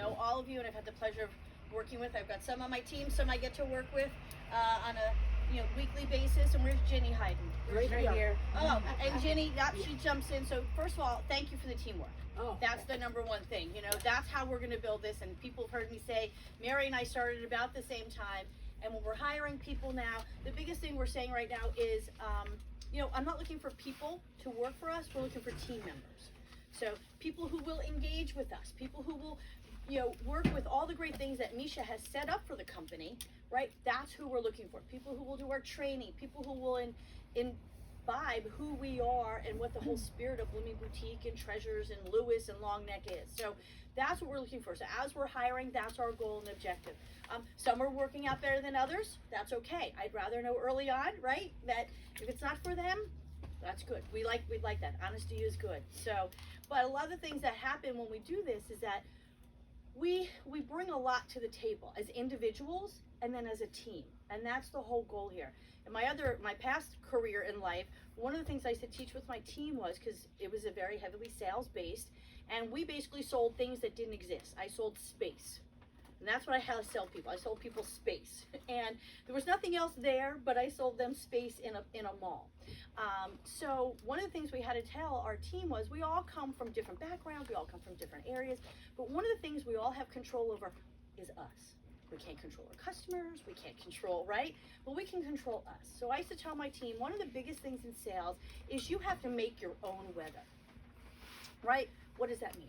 know all of you, and I've had the pleasure of working with. I've got some on my team, some I get to work with on a weekly basis. And where's Ginny hiding? Right here. Oh, and Ginny, she jumps in. So first of all, thank you for the teamwork. Oh, that's the number one thing. That's how we're going to build this. And people have heard me say, Mary and I started about the same time. And when we're hiring people now, the biggest thing we're saying right now is, I'm not looking for people to work for us. We're looking for team members. So people who will engage with us, people who will, work with all the great things that Misha has set up for the company, right? That's who we're looking for. People who will do our training, people who will imbibe who we are and what the whole spirit of Blooming Boutique and Treasures and Lewis and Long Neck is. So that's what we're looking for. So as we're hiring, that's our goal and objective. Some are working out better than others. That's okay. I'd rather know early on, right? That if it's not for them, that's good. We'd like that. Honesty is good. So, but a lot of the things that happen when we do this is that we bring a lot to the table as individuals and then as a team. And that's the whole goal here. In my past career in life, one of the things I used to teach with my team was, because it was a very heavily sales based, and we basically sold things that didn't exist. I sold space. And that's what I had to sell people. I sold people space. And there was nothing else there, but I sold them space in a mall. So one of the things we had to tell our team was we all come from different backgrounds. We all come from different areas. But one of the things we all have control over is us. We can't control our customers. We can't control, right? But we can control us. So I used to tell my team, one of the biggest things in sales is you have to make your own weather, right? What does that mean?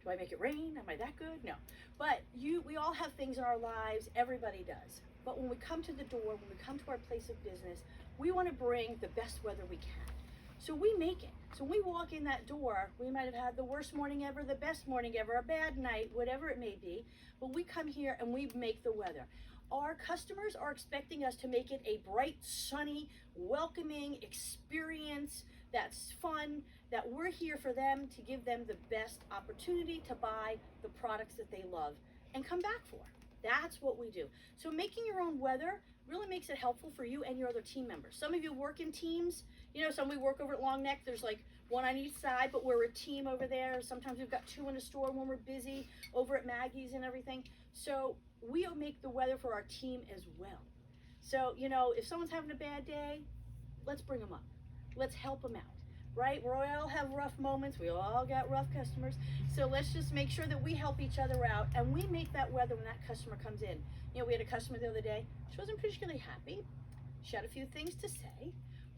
Do I make it rain? Am I that good? No. But we all have things in our lives. Everybody does. But when we come to the door, when we come to our place of business, we want to bring the best weather we can. So we make it. So when we walk in that door, we might have had the worst morning ever, the best morning ever, a bad night, whatever it may be. But we come here and we make the weather. Our customers are expecting us to make it a bright, sunny, welcoming experience that's fun, that we're here for them to give them the best opportunity to buy the products that they love and come back for. That's what we do. So making your own weather really makes it helpful for you and your other team members. Some of you work in teams. Some we work over at Long Neck. There's like one on each side, but we're a team over there. Sometimes we've got two in a store when we're busy over at Maggie's and everything. So we'll make the weather for our team as well. So, if someone's having a bad day, let's bring them up. Let's help them out. Right? We all have rough moments. We all got rough customers. So let's just make sure that we help each other out and we make that weather when that customer comes in. We had a customer the other day. She wasn't particularly happy. She had a few things to say,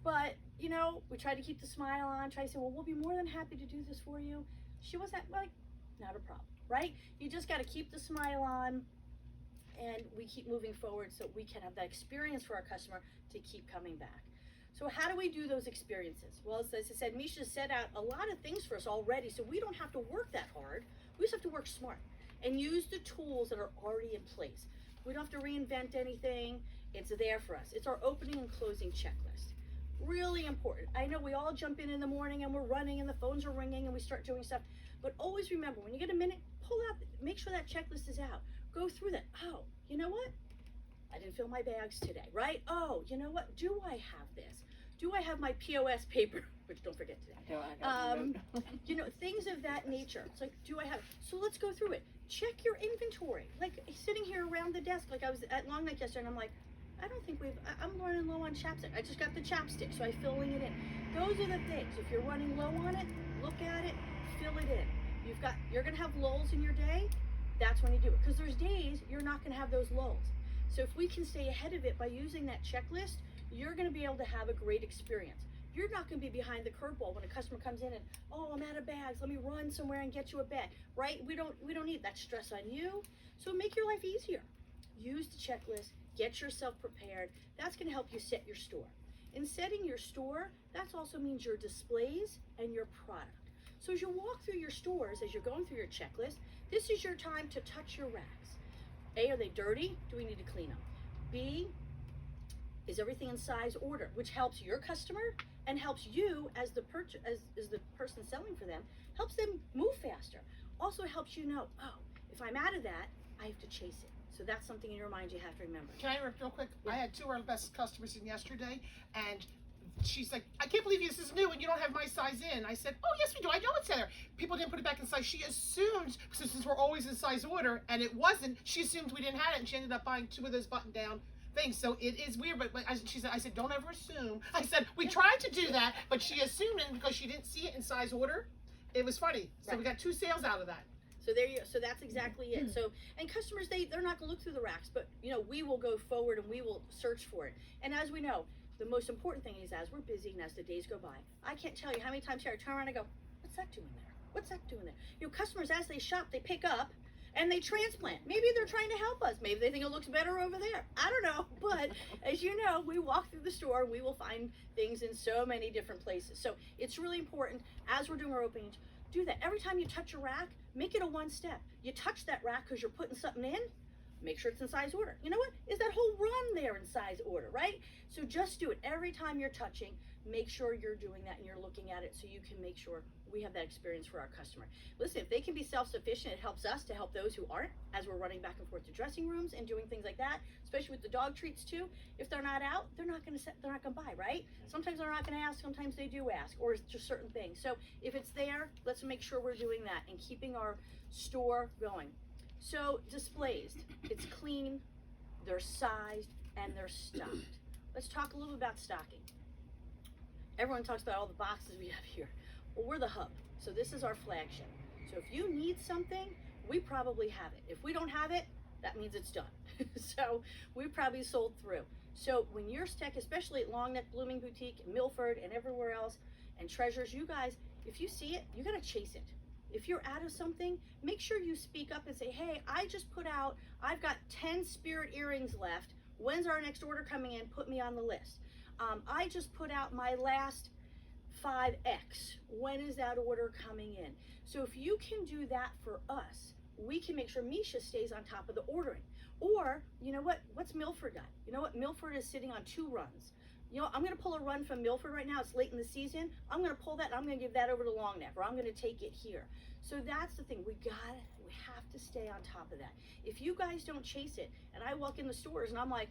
but we tried to keep the smile on, try to say, well, we'll be more than happy to do this for you. She wasn't not a problem, right? You just got to keep the smile on and we keep moving forward so we can have that experience for our customer to keep coming back. So how do we do those experiences? Well, as I said, Misha set out a lot of things for us already, so we don't have to work that hard. We just have to work smart and use the tools that are already in place. We don't have to reinvent anything. It's there for us. It's our opening and closing checklist. Really important. I know we all jump in the morning and we're running and the phones are ringing and we start doing stuff, but always remember, when you get a minute, pull out, make sure that checklist is out. Go through that. Oh, you know what? I didn't fill my bags today, right? Oh, you know what? Do I have this? Do I have my POS paper? Which don't forget today. Things of that nature. It's like, do I have? So let's go through it. Check your inventory. Like sitting here around the desk, like I was at Long Neck yesterday, and I'm like, I don't think I'm running low on chapstick. I just got the chapstick, so I'm filling it in. Those are the things. If you're running low on it, look at it, fill it in. You're gonna have lulls in your day. That's when you do it. Because there's days you're not gonna have those lulls. So if we can stay ahead of it by using that checklist, you're going to be able to have a great experience. You're not going to be behind the curveball when a customer comes in and, oh, I'm out of bags. Let me run somewhere and get you a bag, right? We don't need that stress on you. So make your life easier. Use the checklist. Get yourself prepared. That's going to help you set your store. In setting your store, that also means your displays and your product. So as you walk through your stores, as you're going through your checklist, this is your time to touch your racks. A, are they dirty? Do we need to clean them? B, is everything in size order, which helps your customer and helps you as the person selling for them, helps them move faster. Also helps you know, oh, if I'm out of that, I have to chase it. So that's something in your mind you have to remember. Can I interrupt real quick? Yeah. I had two of our best customers in yesterday, and she's like, I can't believe this is new and you don't have my size in. I said, oh, yes, we do. I know it's in there. People didn't put it back in size. She assumed, since we're always in size order, and it wasn't, she assumed we didn't have it, and she ended up buying 2 of those button-down things. So it is weird, but I said, don't ever assume. I said, we tried to do that, but she assumed it because she didn't see it in size order. It was funny. So we got 2 sales out of that. So there you. So that's exactly it. So, and customers, they're not going to look through the racks, but we will go forward and we will search for it. And as we know, the most important thing is, as we're busy and as the days go by, I can't tell you how many times here I turn around and go, what's that doing there? What's that doing there? Customers, as they shop, they pick up and they transplant. Maybe they're trying to help us. Maybe they think it looks better over there. I don't know. But as you know, we walk through the store, we will find things in so many different places. So it's really important, as we're doing our openings, do that. Every time you touch a rack, make it a 1-step. You touch that rack because you're putting something in, make sure it's in size order. You know what? Is that whole run there in size order, right? So just do it. Every time you're touching, make sure you're doing that and you're looking at it so you can make sure we have that experience for our customer. Listen, if they can be self-sufficient, it helps us to help those who aren't, as we're running back and forth to dressing rooms and doing things like that, especially with the dog treats too. If they're not out, they're not going to buy, right? Sometimes they're not going to ask, sometimes they do ask, or it's just certain things. So if it's there, let's make sure we're doing that and keeping our store going. So displays, it's clean, they're sized, and they're stocked. Let's talk a little about stocking. Everyone talks about all the boxes we have here. Well, we're the hub, so this is our flagship. So if you need something, we probably have it. If we don't have it, that means it's done. So we probably sold through. So when you're stuck, especially at Long Neck Blooming Boutique, Milford, and everywhere else, and Treasures, you guys, if you see it, you gotta chase it. If you're out of something, make sure you speak up and say, hey, I just put out, I've got 10 Spirit earrings left. When's our next order coming in? Put me on the list. I just put out my last 5X. When is that order coming in? So if you can do that for us, we can make sure Misha stays on top of the ordering. Or, you know what? What's Milford got? You know what? Milford is sitting on 2 runs. I'm going to pull a run from Milford right now. It's late in the season. I'm going to pull that and I'm going to give that over to Long Neck, or I'm going to take it here. So that's the thing. We have to stay on top of that. If you guys don't chase it, and I walk in the stores and I'm like,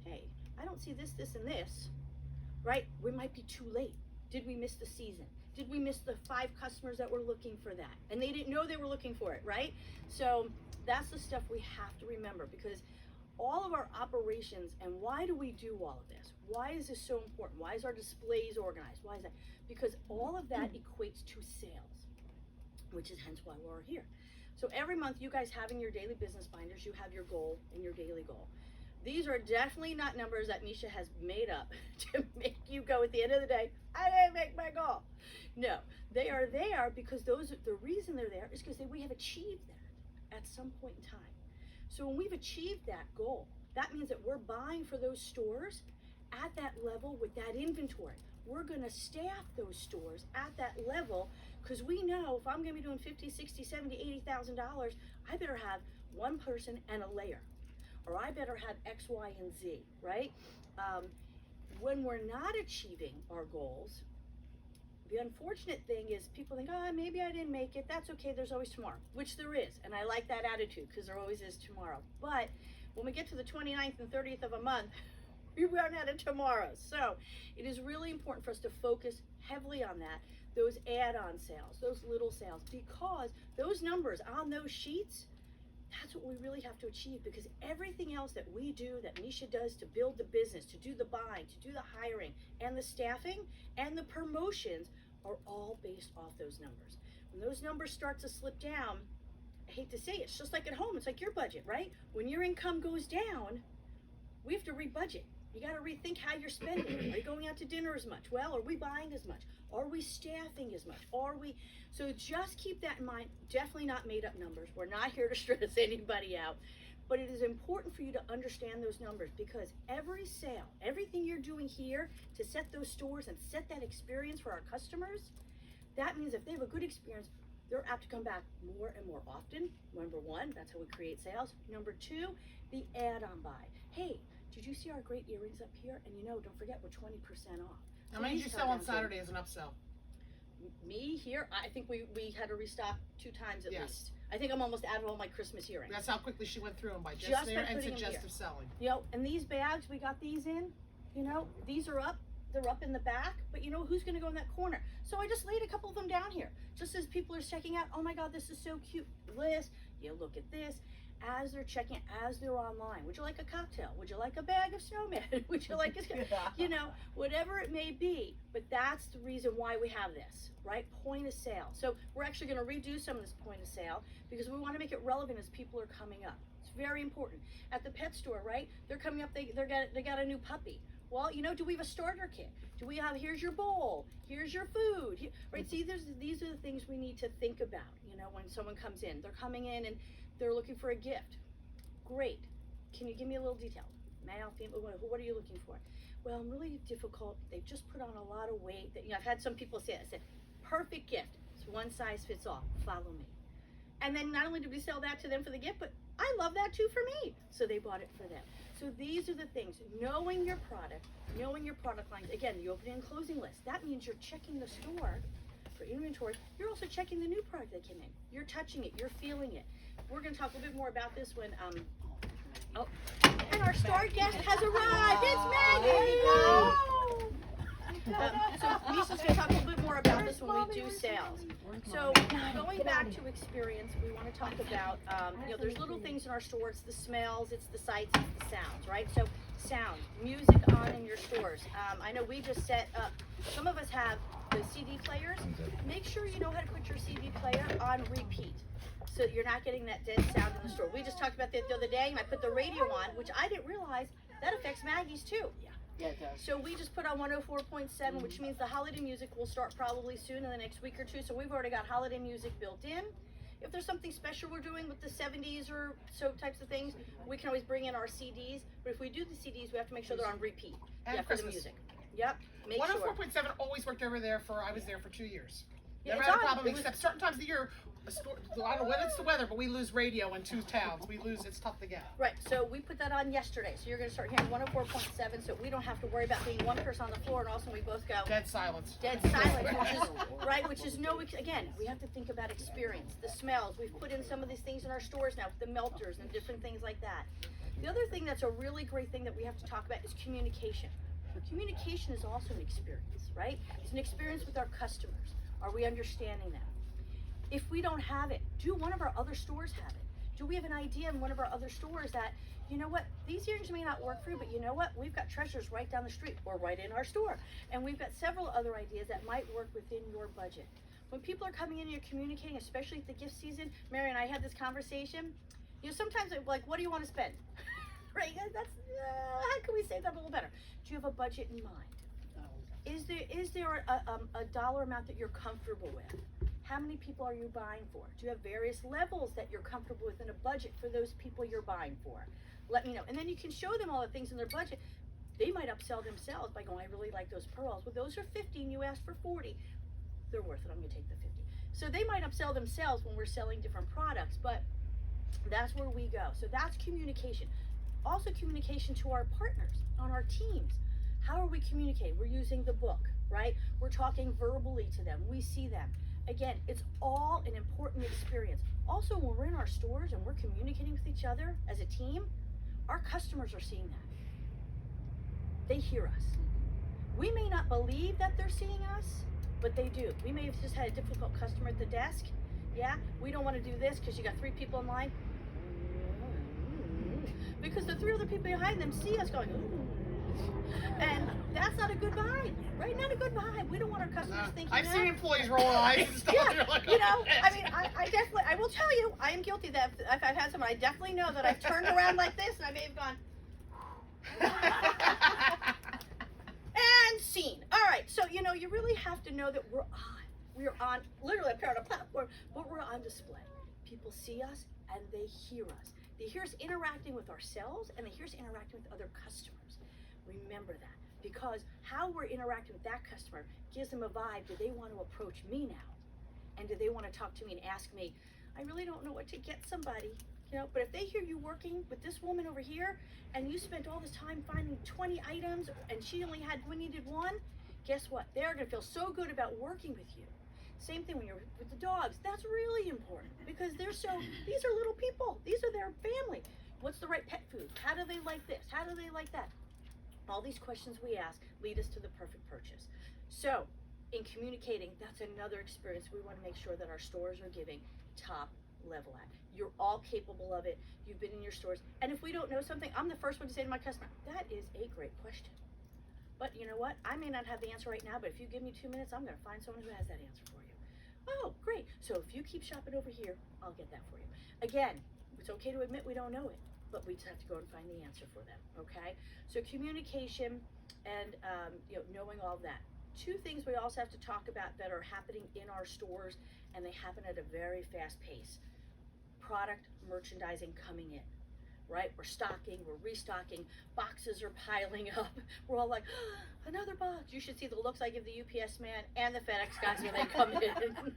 hey, I don't see this, this, and this, right? We might be too late. Did we miss the season? Did we miss the 5 customers that were looking for that? And they didn't know they were looking for it, right? So that's the stuff we have to remember, because all of our operations, and why do we do all of this? Why is this so important? Why is our displays organized? Why is that? Because all of that equates to sales, which is hence why we're here. So every month, you guys have in your daily business binders, you have your goal and your daily goal. These are definitely not numbers that Misha has made up to make you go at the end of the day, I didn't make my goal. No, they are there because the reason they're there is because we have achieved that at some point in time. So when we've achieved that goal, that means that we're buying for those stores at that level with that inventory. We're going to staff those stores at that level, because we know if I'm going to be doing $50, $60, $70, $80,000, I better have one person and a layer, or I better have X, Y, and Z, right? When we're not achieving our goals, the unfortunate thing is people think, oh, maybe I didn't make it. That's okay. There's always tomorrow, which there is. And I like that attitude, because there always is tomorrow. But when we get to the 29th and 30th of a month, we run out of tomorrows. So it is really important for us to focus heavily on that, those add-on sales, those little sales, because those numbers on those sheets, that's what we really have to achieve, because everything else that we do, that Misha does to build the business, to do the buying, to do the hiring and the staffing and the promotions, are all based off those numbers. When those numbers start to slip down, I hate to say it, it's just like at home, it's like your budget, right? When your income goes down, we have to rebudget. You got to rethink how you're spending. Are you going out to dinner as much? Well, are we buying as much? Are we staffing as much? So just keep that in mind. Definitely not made up numbers. We're not here to stress anybody out, but it is important for you to understand those numbers, because every sale, everything you're doing here to set those stores and set that experience for our customers, that means if they have a good experience, they're apt to come back more and more often. Number one, that's how we create sales. Number two, the add-on buy. Hey, did you see our great earrings up here? And don't forget, we're 20% off. How many did you sell on Saturday as an upsell? Me here, I think we had to restock 2 times at Yes. least. I think I'm almost out of all my Christmas earrings. That's how quickly she went through them, by just Just there by and putting 'em suggestive selling. And these bags, we got these in, these are up. they're up in the back, but you know who's gonna go in that corner? So I just laid a couple of them down here, just as people are checking out, oh my God, this is so cute. List, you look at this, as they're checking, as they're online. Would you like a cocktail? Would you like a bag of snowman? Would you like a, you know, whatever it may be. But that's the reason why we have this, right? Point of sale. So we're actually going to redo some of this point of sale because we want to make it relevant as people are coming up. It's very important. At the pet store, right? They're coming up. They got a new puppy. Well, you know, do we have a starter kit? Do we have, here's your bowl, here's your food, right? See, these are the things we need to think about, you know, when someone comes in. They're coming in and they're looking for a gift. Great. Can you give me a little detail? Male, female, what are you looking for? Well, I'm really difficult. They've just put on a lot of weight. That, you know, I've had some people say, I said, perfect gift. It's one size fits all. Follow me. And then not only did we sell that to them for the gift, but I love that too for me. So they bought it for them. So these are the things, knowing your product lines. Again, the opening and closing list. That means you're checking the store for inventory. You're also checking the new product that came in. You're touching it, you're feeling it. We're gonna talk a little bit more about this when, and our star guest has arrived. It's Maggie! So Lisa's gonna talk a little bit more about this when we do sales. So going back to experience, we want to talk about, you know, there's little things in our store. It's the smells, it's the sights, it's the sounds, right? So sound, music on in your stores. I know we just set up, some of us have the CD players. Make sure you know how to put your CD player on repeat, so you're not getting that dead sound in the store. We just talked about that the other day, and I put the radio on, which I didn't realize that affects Maggie's too. Yeah, it does. So we just put on 104.7, which means the holiday music will start probably soon in the next week or two. So we've already got holiday music built in. If there's something special we're doing with the 70s or so types of things, we can always bring in our CDs. But if we do the CDs, we have to make sure they're on repeat. And for the Christmas. music. Yep. Make sure. 104.7 always worked over there I was there for 2 years. Yeah, Never it's had a on. problem, It was- except certain times of the year, I don't know when it's the weather, but we lose radio in 2 towns. It's tough to get. Right, so we put that on yesterday. So you're going to start hearing 104.7, so we don't have to worry about being one person on the floor and also we both go Dead silence. dead silence, which is, right, which is again, we have to think about experience, the smells. We've put in some of these things in our stores now, the melters and different things like that. The other thing that's a really great thing that we have to talk about is communication. Communication is also an experience, right? It's an experience with our customers. Are we understanding them? If we don't have it, do one of our other stores have it? Do we have an idea in one of our other stores that, you know what, these earrings may not work for you, but you know what, we've got treasures right down the street or right in our store. And we've got several other ideas that might work within your budget. When people are coming in and you're communicating, especially at the gift season, Mary and I had this conversation, you know, sometimes I'm like, what do you want to spend? Right, that's, how can we say that a little better? Do you have a budget in mind? Is there a dollar amount that you're comfortable with? How many people are you buying for? Do you have various levels that you're comfortable with in a budget for those people you're buying for? Let me know. And then you can show them all the things in their budget. They might upsell themselves by going, I really like those pearls. Well, those are 50 and you asked for 40. They're worth it. I'm going to take the 50. So they might upsell themselves when we're selling different products, but that's where we go. So that's communication. Also communication to our partners on our teams. How are we communicating? We're using the book, right? We're talking verbally to them. We see them. Again, it's all an important experience. Also, when we're in our stores and we're communicating with each other as a team, our customers are seeing that. They hear us. We may not believe that they're seeing us, but they do. We may have just had a difficult customer at the desk. Yeah, we don't want to do this because you got 3 people in line. Because the 3 other people behind them see us going, ooh. And that's not a good vibe, right? Not a good vibe. We don't want our customers thinking I've that. seen employees roll eyes and stuff. Yeah, Like, you know, I mean, I definitely, I will tell you, I am guilty that if I've had someone, I definitely know that I've turned around like this and I may have gone, and scene. All right, so, you know, you really have to know that we're on, literally up here on a platform, but we're on display. People see us and they hear us. They hear us interacting with ourselves and they hear us interacting with other customers. Remember that, because how we're interacting with that customer gives them a vibe. Do they want to approach me now? And do they want to talk to me and ask me, I really don't know what to get somebody, you know, but if they hear you working with this woman over here and you spent all this time finding 20 items and she only needed 1, guess what? They're going to feel so good about working with you. Same thing when you're with the dogs. That's really important because these are little people. These are their family. What's the right pet food? How do they like this? How do they like that? All these questions we ask lead us to the perfect purchase. So in communicating, that's another experience we want to make sure that our stores are giving top level at. You're all capable of it. You've been in your stores. And if we don't know something, I'm the first one to say to my customer, that is a great question. But you know what? I may not have the answer right now, but if you give me 2 minutes, I'm going to find someone who has that answer for you. Oh, great. So if you keep shopping over here, I'll get that for you. Again, it's okay to admit we don't know it, but we just have to go and find the answer for them, okay? So communication and knowing all of that. 2 things we also have to talk about that are happening in our stores, and they happen at a very fast pace. Product merchandising coming in, right? We're stocking, we're restocking, boxes are piling up. We're all like, oh, another box. You should see the looks I give the UPS man and the FedEx guys when they come in.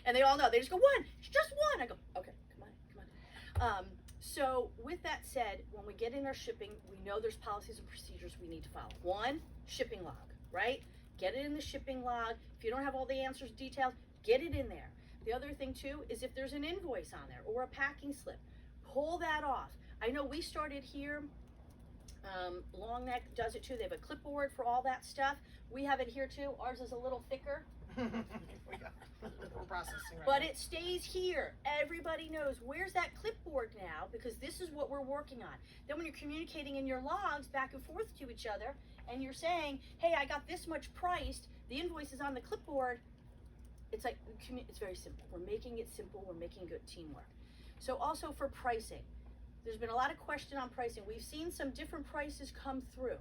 And they all know, they just go, one, just one. I go, okay, come on. So with that said, when we get in our shipping, we know there's policies and procedures we need to follow. 1, shipping log, right? Get it in the shipping log. If you don't have all the answers, details, get it in there. The other thing too is if there's an invoice on there or a packing slip, pull that off. I know we started here, Long Neck does it too. They have a clipboard for all that stuff. We have it here too. Ours is a little thicker. We're processing right But now. it stays here. Everybody knows where's that clipboard now, because this is what we're working on. Then when you're communicating in your logs back and forth to each other and you're saying, hey, I got this much priced, the invoice is on the clipboard, it's like, it's very simple. We're making it simple. We're making good teamwork. So also for pricing, there's been a lot of question on pricing. We've seen some different prices come through.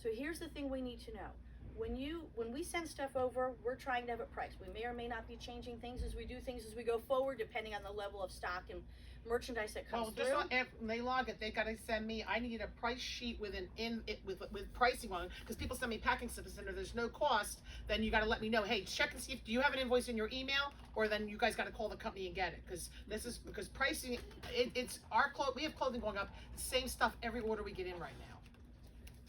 So here's the thing we need to know. When we send stuff over, we're trying to have it priced. We may or may not be changing things as we do things as we go forward, depending on the level of stock and merchandise that comes through. When they log it, they gotta send me. I need a price sheet with with pricing on it, because people send me packing slips and there's no cost. Then you gotta let me know. Hey, check and see if do you have an invoice in your email, or then you guys gotta call the company and get it, because pricing. It's our we have clothing going up. The same stuff every order we get in right now.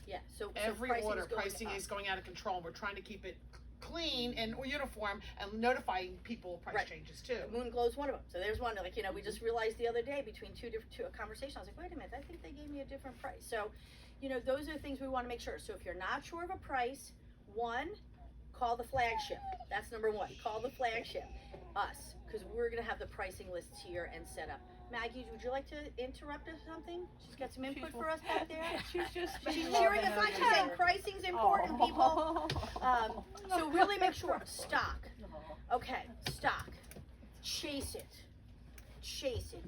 Yeah. So Every order pricing is going out of control. And we're trying to keep it clean and uniform and notifying people of price changes too. Moon Glow's one of them. So there's one, like, we just realized the other day between two conversations, I was like, wait a minute, I think they gave me a different price. So, those are things we want to make sure. So if you're not sure of a price, 1, call the flagship. That's number 1. Call the flagship, us, because we're going to have the pricing lists here and set up. Maggie, would you like to interrupt us something? She's got some input for us back there. She's cheering us on. She's saying pricing's important, people. So really make sure. Stock. Okay, stock. Chase it.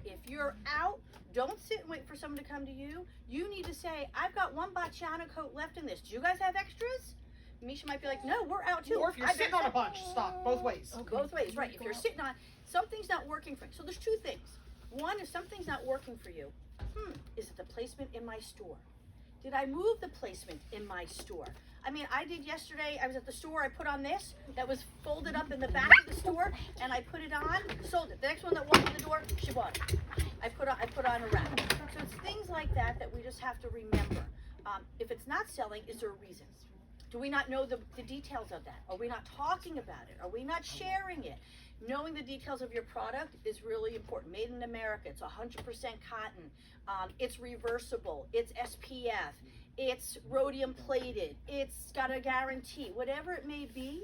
If you're out, don't sit and wait for someone to come to you. You need to say, I've got 1 Bacciano coat left in this. Do you guys have extras? Misha might be like, no, we're out too. Or if you're sitting on a bunch, stock both ways. Okay. Both ways, right. If you're sitting on, something's not working for you. So there's 2 things. 1, if something's not working for you, is it the placement in my store? Did I move the placement in my store? I mean, I did yesterday, I was at the store, I put on this, that was folded up in the back of the store, and I put it on, sold it. The next one that walked in the door, she bought it. I put on a rack. So it's things like that that we just have to remember. If it's not selling, is there a reason? Do we not know the details of that? Are we not talking about it? Are we not sharing it? Knowing the details of your product is really important. Made in America, it's 100% cotton, it's reversible, it's SPF, it's rhodium plated, it's got a guarantee, whatever it may be.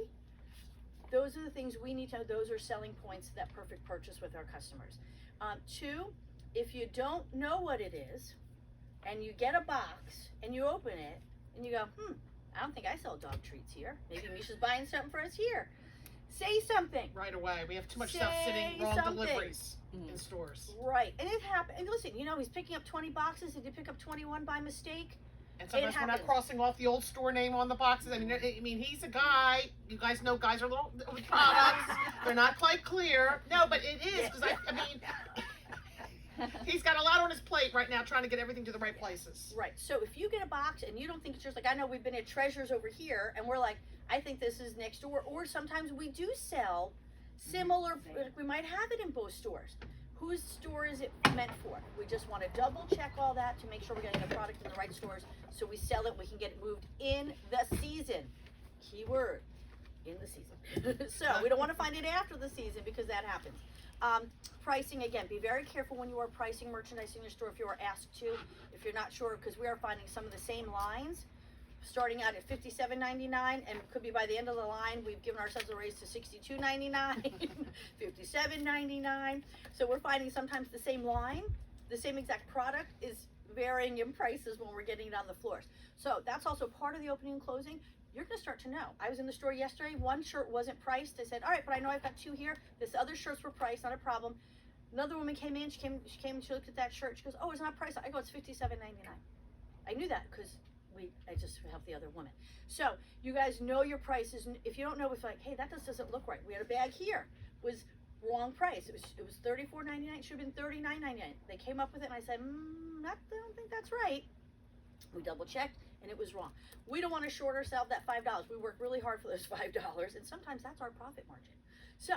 Those are the things we need to know. Those are selling points, that perfect purchase with our customers. 2, if you don't know what it is, and you get a box, and you open it, and you go, I don't think I sell dog treats here. Maybe Misha's buying something for us here. Say something. Right away. We have too much stuff sitting, wrong deliveries in stores. Right. And it happened. And listen, he's picking up 20 boxes. Did he pick up 21 by mistake? And sometimes we're not crossing off the old store name on the boxes. I mean, he's a guy. You guys know guys are little with products. They're not quite clear. No, but it is, because he's got a lot on his plate right now trying to get everything to the right places. Right. So if you get a box and you don't think it's yours, like I know we've been at Treasures over here and we're like, I think this is next door. Or sometimes we do sell similar, we might have it in both stores. Whose store is it meant for? We just want to double check all that to make sure we're getting the product in the right stores so we sell it, we can get it moved in the season. Keyword, in the season. So we don't want to find it after the season because that happens. Pricing, again, be very careful when you are pricing merchandise in your store if you are asked to. If you're not sure, because we are finding some of the same lines starting out at $57.99, and could be by the end of the line, we've given ourselves a raise to $62.99, $57.99. So we're finding sometimes the same line, the same exact product is varying in prices when we're getting it on the floors. So that's also part of the opening and closing. You're gonna start to know. I was in the store yesterday, one shirt wasn't priced. I said, all right, but I know I've got two here. This other shirts were priced, not a problem. Another woman came in, she came and she looked at that shirt. She goes, oh, it's not priced. I go, it's $57.99. I knew that because I just helped the other woman. So you guys know your prices. If you don't know, it's like, hey, that just doesn't look right. We had a bag here, was wrong price. It was $34.99. It should have been $39.99. They came up with it, and I said, I don't think that's right. We double checked, and it was wrong. We don't want to short ourselves that $5. We work really hard for those $5, and sometimes that's our profit margin. So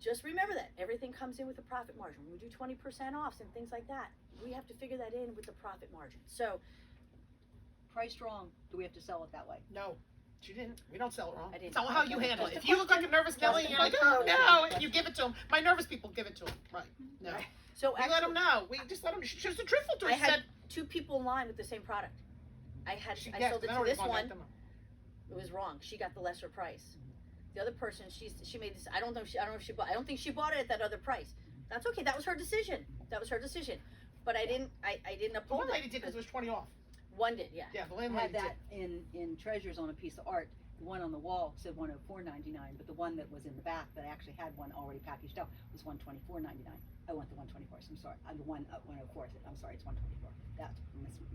just remember that everything comes in with a profit margin. When we do 20% offs and things like that, we have to figure that in with the profit margin. So Priced wrong, do we have to sell it that way? No, she didn't. We don't sell it wrong. I didn't. Tell how you Okay. handle it. Just If a you look like a nervous Nelly and you're like, oh no, you give it to them. My nervous people give it to them. Right. No. Right. So We let them know. We just let them. She was the truthful to her. I She had said, 2 people in line with the same product. I she sold guessed, it I to already this contacted one. them. It was wrong. She got the lesser price. The other person, she made this. I don't know if she bought. I don't think she bought it at that other price. That's okay. That was her decision. But I didn't The uphold one it. lady did because it was 20 off. One did, yeah. Yeah, the I landlady had that in treasures on a piece of art. The one on the wall said $104.99, but the one that was in the back that I actually had one already packaged out was $124.99. I want the 124. So I'm sorry. I'm the one 104. I'm sorry, it's 124. That's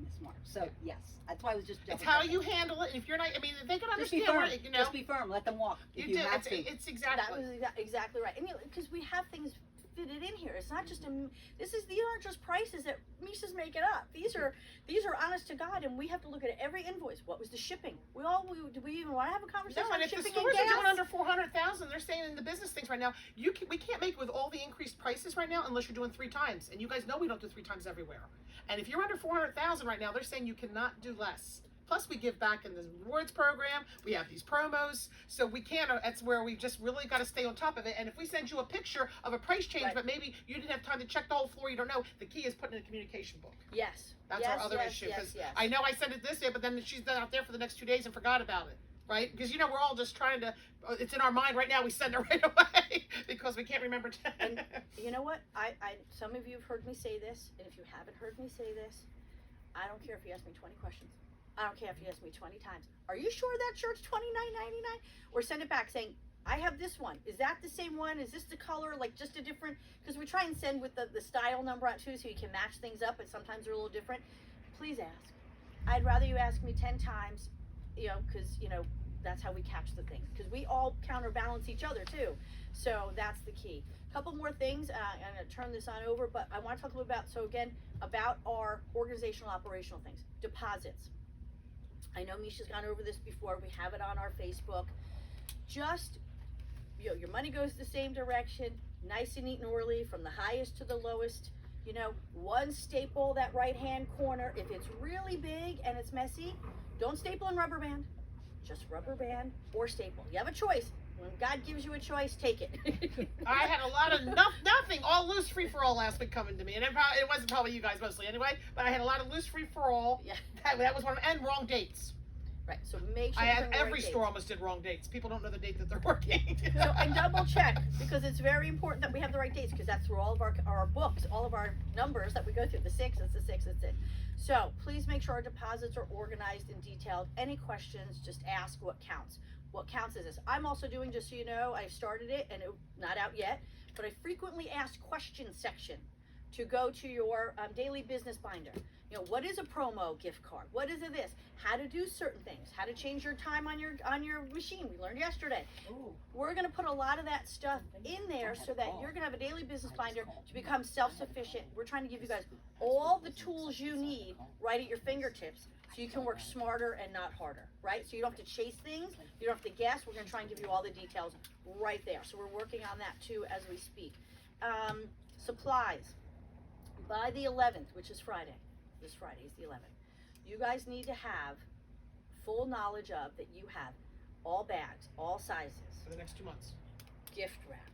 Miss Mark. So yes, that's why I was just. It's how you handle it. And if you're not, I mean, they can Just be understand firm. where, you know. Just be firm. Let them walk. If You do. have to. It's exactly. That was exactly right. And because we have things fitted in here. It's not just these aren't just prices that Misha's making up. These are honest to God, and we have to look at every invoice. What was the shipping? Do we even want to have a conversation No, on and if the shipping stores and are gas? doing under 400,000, they're saying in the business things right now, we can't make with all the increased prices right now unless you're doing 3 times. And you guys know we don't do 3 times everywhere. And if you're under 400,000 right now, they're saying you cannot do less. Plus, we give back in the rewards program. We have these promos, so we can't. That's where we just really got to stay on top of it. And if we send you a picture of a price change, Right. but maybe you didn't have time to check the whole floor, you don't know. The key is putting in a communication book. Yes. That's yes, our other yes, issue. Yes, Because yes. I know I sent it this day, but then she's been out there for the next 2 days and forgot about it. Right? Because we're all just trying to. It's in our mind right now. We send it right away because we can't remember. And you know what? Some of you have heard me say this, and if you haven't heard me say this, I don't care if you ask me 20 questions. I don't care if you ask me 20 times. Are you sure that shirt's $29.99? Or send it back saying, I have this one. Is that the same one? Is this the color? Like just a different, because we try and send with the style number out too, so you can match things up, but sometimes they're a little different. Please ask. I'd rather you ask me 10 times, because, that's how we catch the things. Because we all counterbalance each other too. So that's the key. A couple more things. I'm going to turn this on over, but I want to talk a little about our organizational, operational things. Deposits. I know Misha's gone over this before. We have it on our Facebook. Just, your money goes the same direction, nice and neat and orderly, from the highest to the lowest. One staple that right-hand corner. If it's really big and it's messy, don't staple and rubber band. Just rubber band or staple. You have a choice. When God gives you a choice, take it. I had a lot of nothing, all loose free for all last week coming to me, and it wasn't probably you guys mostly anyway. But I had a lot of loose free for all. Yeah. That was one, and wrong dates. Right. So make sure. I had you're the every right store dates. almost did wrong dates. People don't know the date that they're working. So, and double check, because it's very important that we have the right dates, because that's through all of our books, all of our numbers that we go through. The 6, it's the 6, it's it. So please make sure our deposits are organized and detailed. Any questions, just ask what counts. What counts is this. I'm also doing, just so you know, I've started it and it's not out yet, but I frequently asked questions section to go to your daily business binder. What is a promo gift card? What is this? How to do certain things? How to change your time on your machine? We learned yesterday. Ooh. We're going to put a lot of that stuff in there so that you're going to have a daily business binder to become self-sufficient. We're trying to give you guys all the tools you need right at your fingertips so you can work smarter and not harder, right? So you don't have to chase things. You don't have to guess. We're going to try and give you all the details right there. So we're working on that too as we speak. Supplies. By the 11th, which is Friday. This Friday is the 11th. You guys need to have full knowledge of that you have all bags, all sizes, For the next 2 months. gift wrap,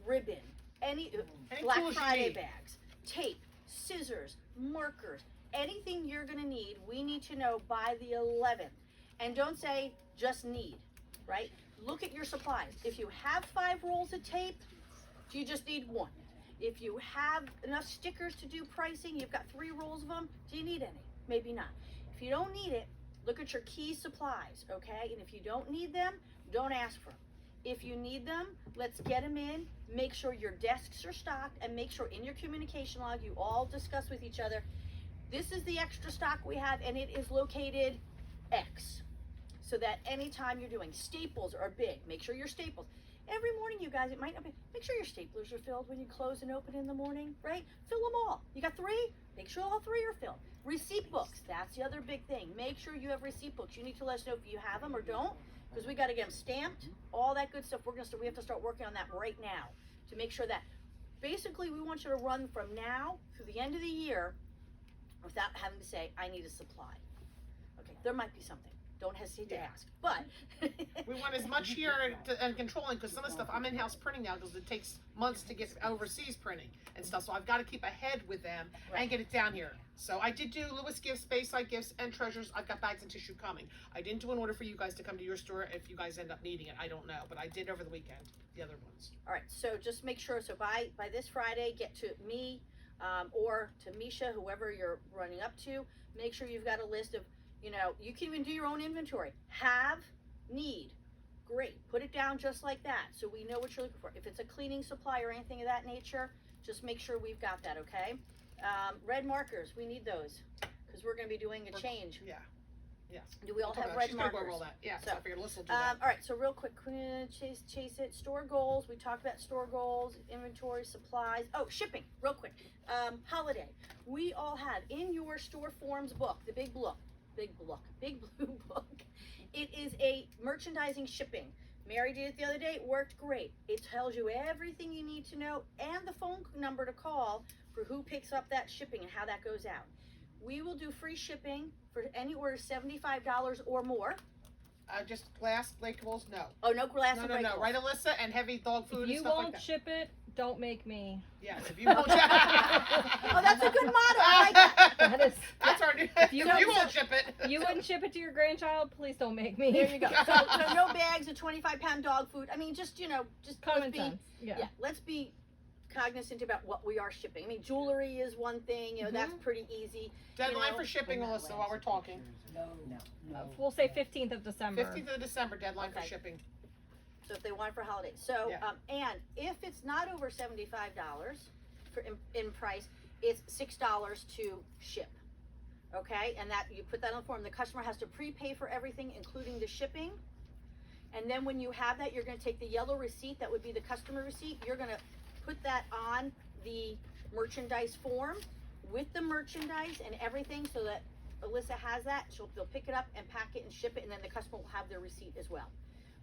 ribbon, any Black tools you Friday need. bags, tape, scissors, markers, anything you're gonna need, we need to know by the 11th. And don't say just need, right? Look at your supplies. If you have 5 rolls of tape, do you just need 1? If you have enough stickers to do pricing, you've got 3 rolls of them, do you need any? Maybe not. If you don't need it, look at your key supplies, okay? And if you don't need them, don't ask for them. If you need them, let's get them in, make sure your desks are stocked, and make sure in your communication log you all discuss with each other, this is the extra stock we have and it is located X. So that anytime you're doing staples are big, make sure your staples. Every morning, you guys, it might not be, make sure your staplers are filled when you close and open in the morning, right? Fill them all. You got 3? Make sure all 3 are filled. Receipt books, that's the other big thing. Make sure you have receipt books. You need to let us know if you have them or don't, because we got to get them stamped, all that good stuff. We have to start working on that right now to make sure that basically we want you to run from now through the end of the year without having to say, I need a supply. Okay, there might be something. Don't hesitate to ask, but We want as much here and controlling, because some of the stuff I'm in-house printing now because it takes months to get overseas printing and stuff. So I've got to keep ahead with them and get it down here. So I did do Lewis Gifts, Bayside Gifts, and Treasures. I've got bags and tissue coming. I didn't do an order for you guys to come to your store if you guys end up needing it. I don't know, but I did over the weekend. The other ones. All right, so just make sure. So by this Friday, get to me or to Misha, whoever you're running up to. Make sure you've got a list of. You know, you can even do your own inventory. Have, need, great. Put it down just like that so we know what you're looking for. If it's a cleaning supply or anything of that nature, just make sure we've got that, okay? Red markers, we need those because we're going to be doing a change. Yeah. Yes. Do we all have red She's markers? gonna go roll that. Yeah, so I figured Alyssa will do all that. right, so real quick, chase it. Store goals. We talked about store goals, inventory, supplies. Oh, shipping, real quick. Holiday. We all have in your store forms book, the big blue book. It is a merchandising shipping. Mary did it the other day. It worked great. It tells you everything you need to know and the phone number to call for who picks up that shipping and how that goes out. We will do free shipping for any order $75 or more. Just glass breakables, no. Oh, no glass and No, breakables. right, Alyssa, and heavy dog food If and you stuff like won't that. ship it, don't make me. Yes, if you won't ship Oh, that's a good motto. I like that. That is, That's our new. If you You won't- won't ship it. you wouldn't ship it to your grandchild, please don't make me. There you go. So no bags of 25-pound dog food. I mean, just Common let's be, sense. Yeah. let's be cognizant about what we are shipping. I mean, jewelry is one thing. That's pretty easy. Deadline know, for shipping, Alyssa, while we're talking. No. We'll say 15th of December. 15th of December, deadline for Okay. shipping. So if they want it for holidays. So, Yeah. and if it's not over $75 for in price, it's $6 to ship. Okay, and that you put that on the form. The customer has to prepay for everything, including the shipping. And then when you have that, you're going to take the yellow receipt. That would be the customer receipt. You're going to put that on the merchandise form with the merchandise and everything, so that Alyssa has that. They'll pick it up and pack it and ship it, and then the customer will have their receipt as well.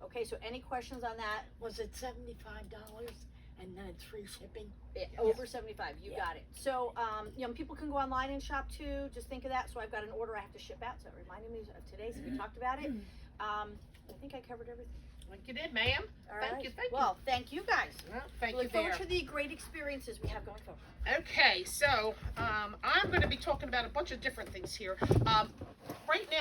Okay, so any questions on that? Was it $75 and then it's free shipping? Over 75, you got it. So, people can go online and shop too. Just think of that. So I've got an order I have to ship out. So it reminded me of today. So we talked about it. I think I covered everything. Like you did, ma'am. All Thank right. you. Well, thank you guys. Well, thank you Look forward there. to the great experiences we have going forward. Okay, so I'm going to be talking about a bunch of different things here. Right now,